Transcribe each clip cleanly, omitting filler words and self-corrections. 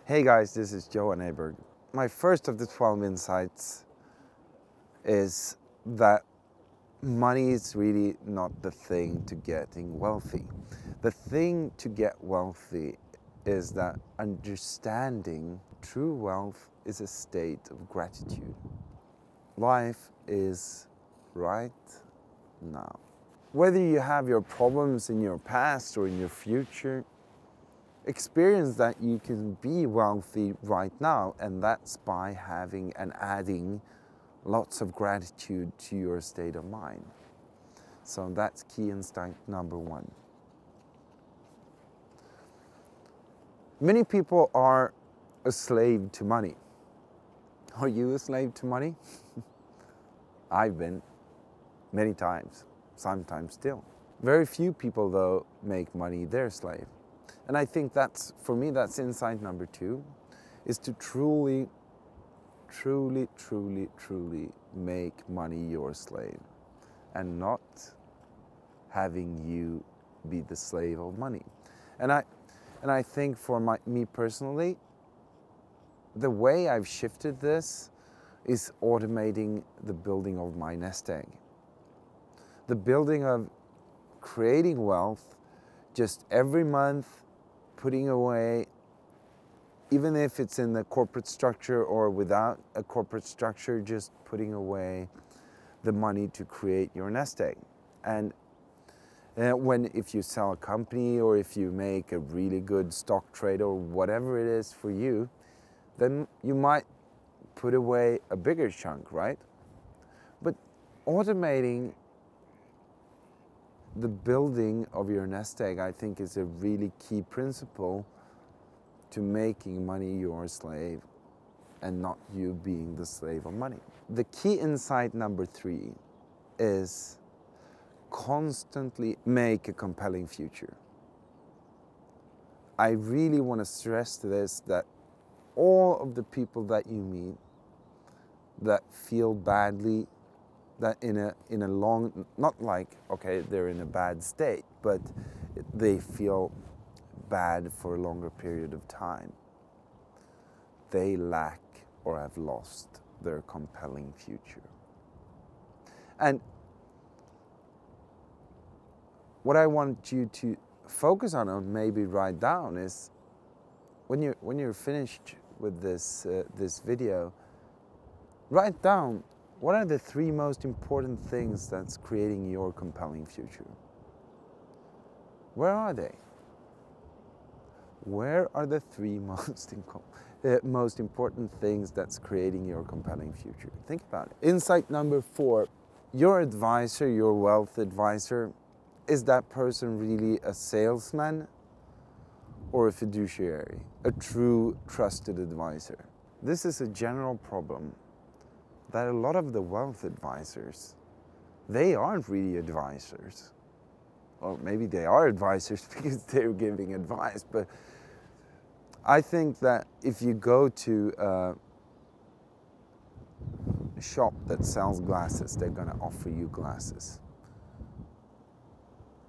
Hey guys, this is Johan Åberg. My first of the 12 insights is that money is really not the thing to getting wealthy. The thing to get wealthy is that understanding true wealth is a state of gratitude. Life is right now. Whether you have your problems in your past or in your future, experience that you can be wealthy right now, and that's by having and adding lots of gratitude to your state of mind. So that's key insight number one. Many people are a slave to money. Are you a slave to money? I've been many times, sometimes still. Very few people though make money their slave. And I think that's, for me, that's insight number two, is to truly make money your slave and not having you be the slave of money. And I think for me personally, the way I've shifted this is automating the building of my nest egg. The building of creating wealth just every month, putting away, even if it's in the corporate structure or without a corporate structure, just putting away the money to create your nest egg. And if you sell a company or if you make a really good stock trade or whatever it is for you, then you might put away a bigger chunk, right? But automating the building of your nest egg, I think, is a really key principle to making money your slave and not you being the slave of money. The key insight number three is constantly make a compelling future. I really want to stress this, that all of the people that you meet that feel badly, that in a long, not like, okay, they're in a bad state, but they feel bad for a longer period of time. They lack or have lost their compelling future. And what I want you to focus on or maybe write down is, when you're finished with this video, write down, what are the three most important things that's creating your compelling future? Where are they? Where are the three most important things that's creating your compelling future? Think about it. Insight number four, your advisor, your wealth advisor, is that person really a salesman or a fiduciary, a true trusted advisor? This is a general problem, that a lot of the wealth advisors, they aren't really advisors. Or maybe they are advisors because they're giving advice, but I think that if you go to a shop that sells glasses, they're going to offer you glasses.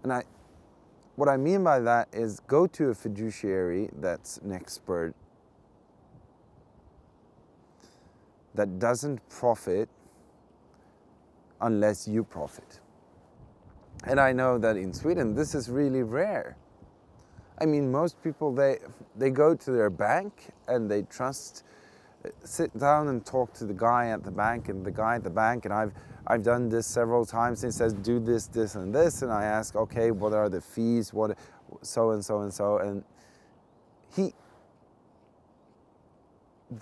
And what I mean by that is, go to a fiduciary that's an expert, that doesn't profit unless you profit. And I know that in Sweden this is really rare. I mean, most people, they go to their bank and they sit down and talk to the guy at the bank, and the guy at the bank, and I've done this several times, and he says, do this, this, and this, and I ask, okay, what are the fees, what, so and so and so, and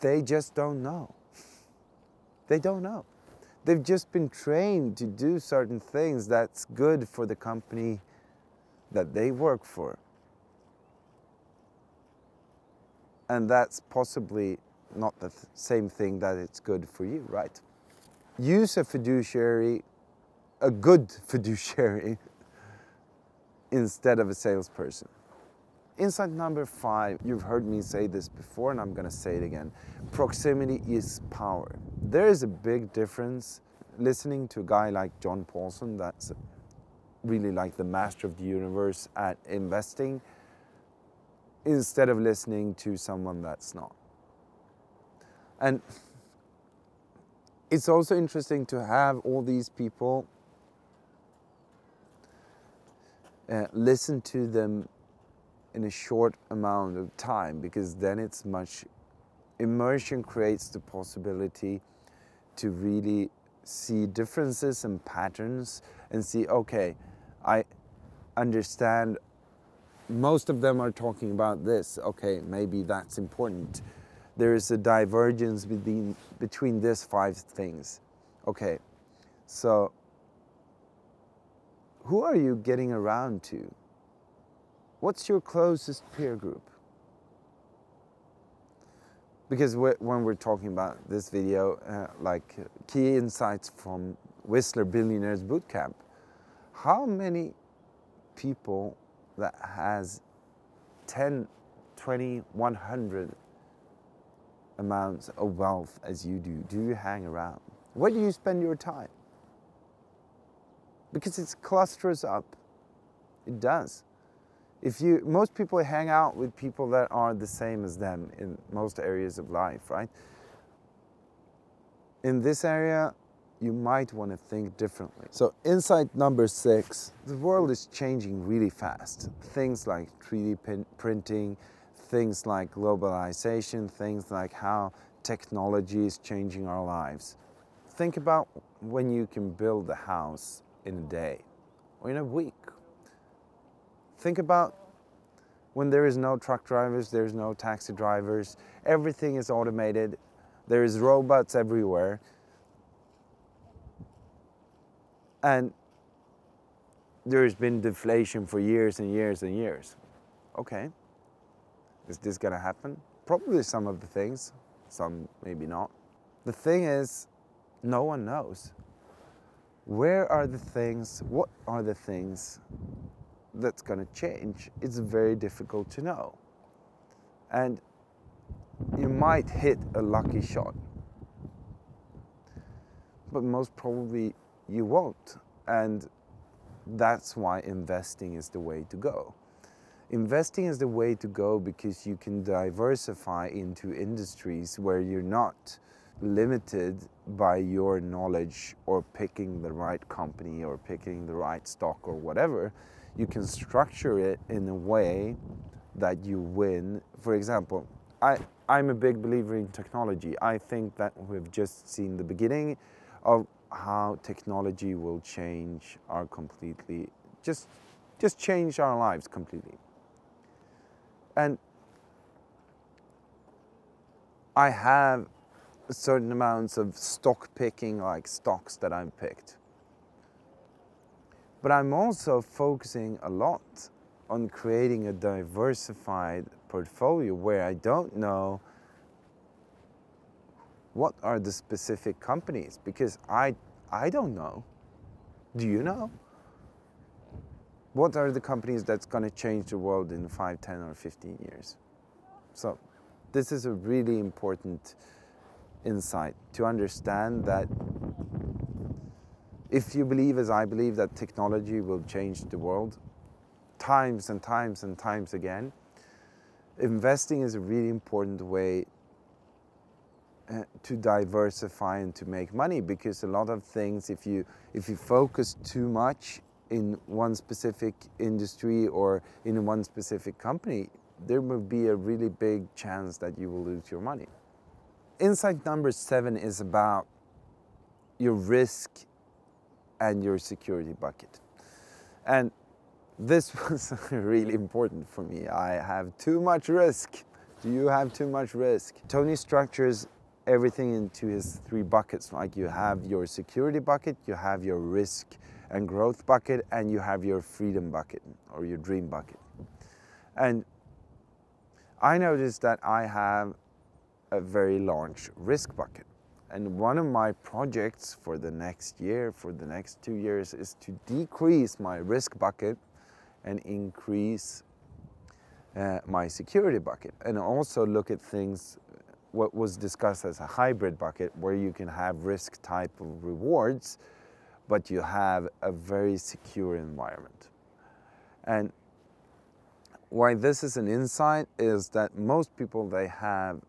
they just don't know. They don't know. They've just been trained to do certain things that's good for the company that they work for. And that's possibly not the same thing that it's good for you, right? Use a fiduciary, a good fiduciary, instead of a salesperson. Insight number five, you've heard me say this before and I'm going to say it again. Proximity is power. There is a big difference listening to a guy like John Paulson, that's really like the master of the universe at investing, instead of listening to someone that's not. And it's also interesting to have all these people listen to them in a short amount of time, because then it's much, immersion creates the possibility to really see differences and patterns and see, okay, I understand most of them are talking about this, okay, maybe that's important. There is a divergence between these 5 things. Okay, so who are you getting around to? What's your closest peer group? Because when we're talking about this video, like key insights from Whistler Billionaires Bootcamp, how many people that has 10, 20, 100 amounts of wealth as you do you hang around? Where do you spend your time? Because it clusters up. It does. Most people hang out with people that are the same as them in most areas of life, right? In this area, you might want to think differently. So insight number 6, the world is changing really fast. Things like 3D printing, things like globalization, things like how technology is changing our lives. Think about when you can build a house in a day or in a week. Think about when there is no truck drivers, there's no taxi drivers, everything is automated, there is robots everywhere. And there's been deflation for years and years and years. Okay, is this gonna happen? Probably some of the things, some maybe not. The thing is, no one knows. Where are the things, what are the things that's gonna change? It's very difficult to know. And you might hit a lucky shot, but most probably you won't. And that's why investing is the way to go. Investing is the way to go because you can diversify into industries where you're not limited by your knowledge or picking the right company or picking the right stock or whatever. You can structure it in a way that you win. For example, I'm a big believer in technology. I think that we've just seen the beginning of how technology will change our completely, just change our lives completely. And I have certain amounts of stock picking, like stocks that I've picked. But I'm also focusing a lot on creating a diversified portfolio where I don't know what are the specific companies, because I don't know. Do you know? What are the companies that's going to change the world in 5, 10, or 15 years? So this is a really important insight to understand that if you believe, as I believe, that technology will change the world times and times and times again, investing is a really important way to diversify and to make money, because a lot of things, if you focus too much in one specific industry or in one specific company, there will be a really big chance that you will lose your money. Insight number 7 is about your risk and your security bucket. And this was really important for me. I have too much risk. Do you have too much risk? Tony structures everything into his 3 buckets. Like, you have your security bucket, you have your risk and growth bucket, and you have your freedom bucket or your dream bucket. And I noticed that I have a very large risk bucket. And one of my projects for the next year, for the next 2 years, is to decrease my risk bucket and increase my security bucket. And also look at things, what was discussed as a hybrid bucket, where you can have risk type of rewards, but you have a very secure environment. And why this is an insight is that most people, they have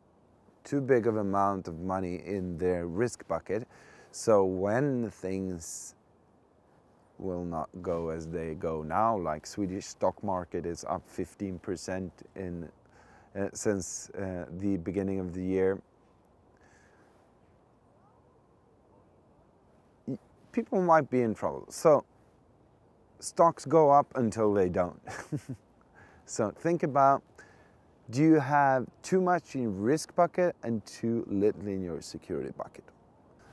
too big of amount of money in their risk bucket. So when things will not go as they go now, like Swedish stock market is up 15% in since the beginning of the year, people might be in trouble. So stocks go up until they don't. So think about, do you have too much in risk bucket and too little in your security bucket?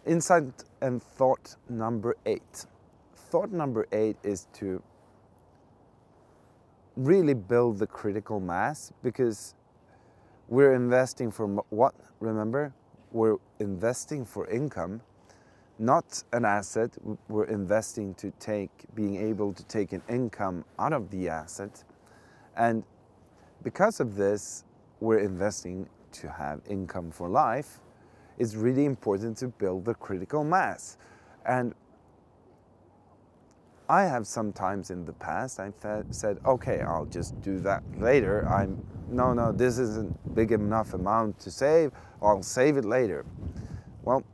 Insight and thought number 8. Thought number 8 is to really build the critical mass, because we're investing for what? Remember, we're investing for income, not an asset. We're investing to being able to take an income out of the asset. And because of this, we're investing to have income for life. It's really important to build the critical mass. And I have sometimes in the past, I've said, okay, I'll just do that later. No, this isn't big enough amount to save. I'll save it later. Well,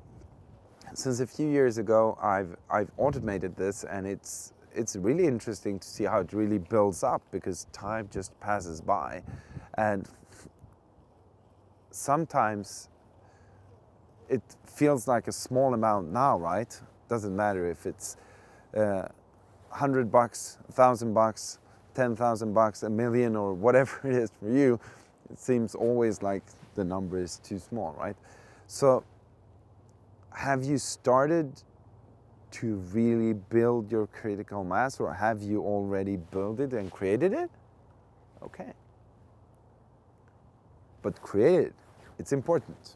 since a few years ago, I've automated this, and it's really interesting to see how it really builds up, because time just passes by. And sometimes it feels like a small amount now, right? Doesn't matter if it's $100, $1,000, $10,000, $1 million, or whatever it is for you. It seems always like the number is too small, right? So have you started to really build your critical mass, or have you already built it and created it? Okay. But create it. It's important.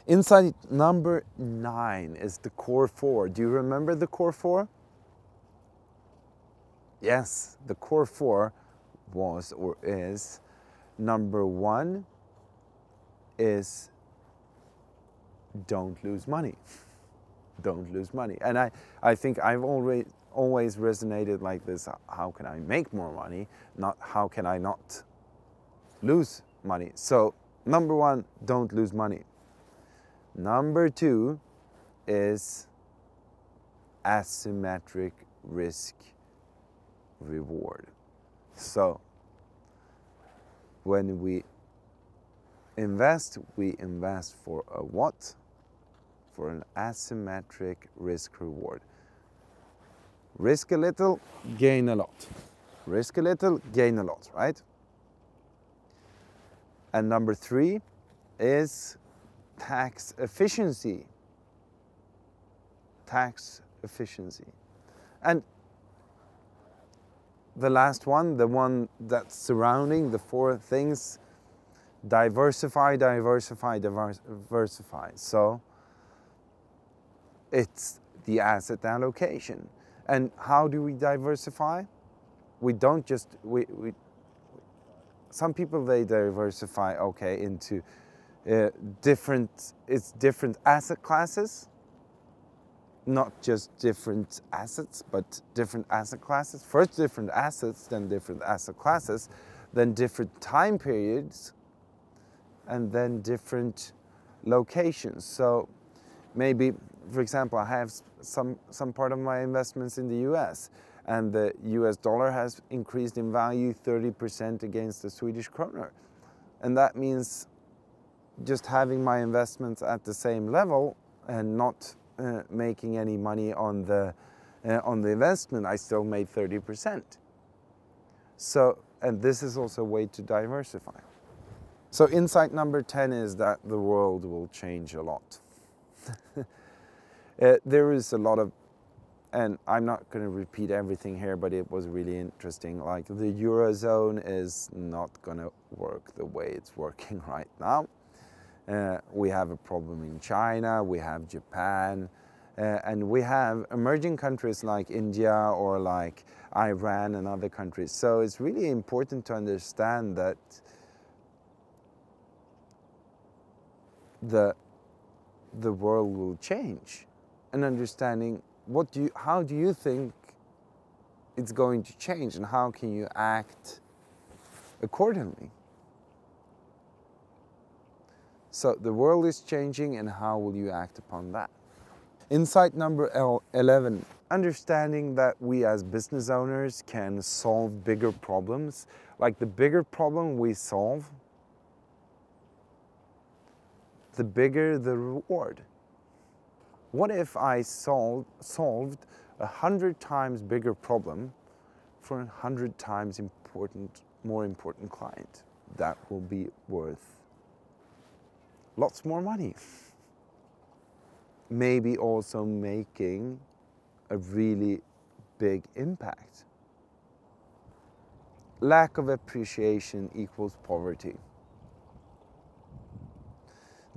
Insight number 9 is the core 4. Do you remember the core 4? Yes, the core 4 was or is, number 1 is don't lose money. Don't lose money. And I think I've always resonated like this. How can I make more money? Not how can I not lose money? So number 1, don't lose money. Number 2 is asymmetric risk reward. So when we invest for a what? For an asymmetric risk reward. Risk a little, gain a lot. Risk a little, gain a lot, right? And number 3 is tax efficiency. Tax efficiency. And the last one, the one that's surrounding the 4 things, diversify, diversify, diversify. So it's the asset allocation. And how do we diversify? We don't just, some people, they diversify, okay, into different asset classes, not just different assets, but different asset classes. First different assets, then different asset classes, then different time periods, and then different locations. So maybe, for example, I have some part of my investments in the US, and the US dollar has increased in value 30% against the Swedish krona. And that means just having my investments at the same level and not making any money on the investment, I still made 30%. So, and this is also a way to diversify. So insight number 10 is that the world will change a lot. There is a lot of, and I'm not going to repeat everything here, but it was really interesting. Like the Eurozone is not going to work the way it's working right now. We have a problem in China, we have Japan, and we have emerging countries like India or like Iran and other countries. So it's really important to understand that the world will change, and understanding how do you think it's going to change, and how can you act accordingly. So the world is changing, and how will you act upon that? Insight number 11, understanding that we as business owners can solve bigger problems. Like the bigger problem we solve, the bigger the reward. What if I solved 100 times bigger problem for 100 times more important client? That will be worth lots more money. Maybe also making a really big impact. Lack of appreciation equals poverty.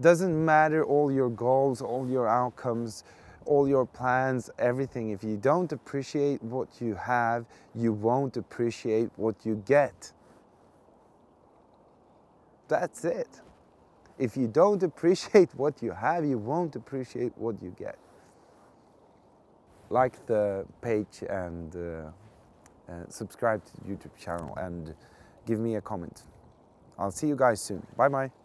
Doesn't matter all your goals, all your outcomes, all your plans, everything. If you don't appreciate what you have, you won't appreciate what you get. That's it. If you don't appreciate what you have, you won't appreciate what you get. Like the page and subscribe to the YouTube channel and give me a comment. I'll see you guys soon. Bye bye.